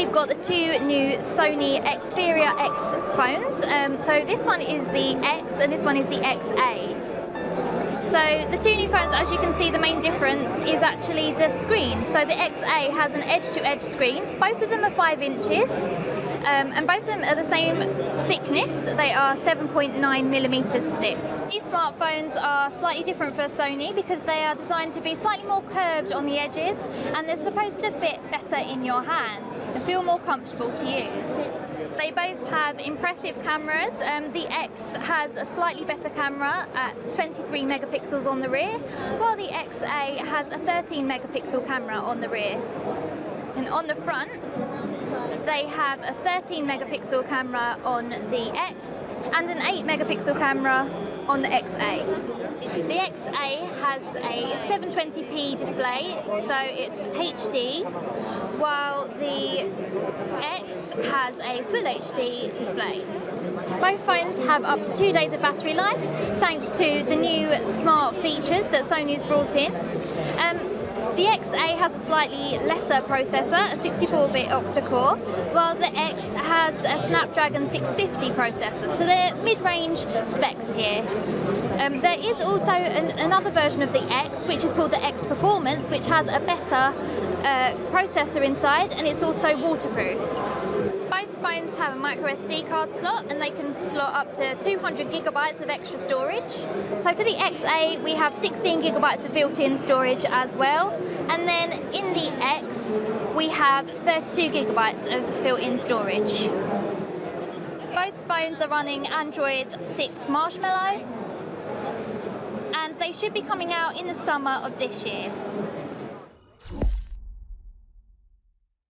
we've got the two new Sony Xperia X phones. So this one is the X and this one is the XA. So the two new phones, as you can see, the main difference is actually the screen. So the XA has an edge-to-edge screen. Both of them are 5 inches. And both of them are the same thickness. They are 7.9 millimeters thick. These smartphones are slightly different for Sony because they are designed to be slightly more curved on the edges, and they're supposed to fit better in your hand and feel more comfortable to use. They both have impressive cameras. The X has a slightly better camera at 23 megapixels on the rear, while the XA has a 13 megapixel camera on the rear. And on the front, they have a 13 megapixel camera on the X and an 8 megapixel camera on the XA. The XA has a 720p display, so it's HD, while the X has a full HD display. Both phones have up to 2 days of battery life thanks to the new smart features that Sony's brought in. The XA has a slightly lesser processor, a 64-bit octa-core, while the X has a Snapdragon 650 processor, so they're mid-range specs here. There is also another version of the X, which is called the X Performance, which has a better processor inside, and it's also waterproof. Both phones have a micro SD card slot, and they can slot up to 200 gigabytes of extra storage. So for the XA, we have 16 gigabytes of built-in storage as well. And then in the X, we have 32 gigabytes of built-in storage. Both phones are running Android 6 Marshmallow, and they should be coming out in the summer of this year.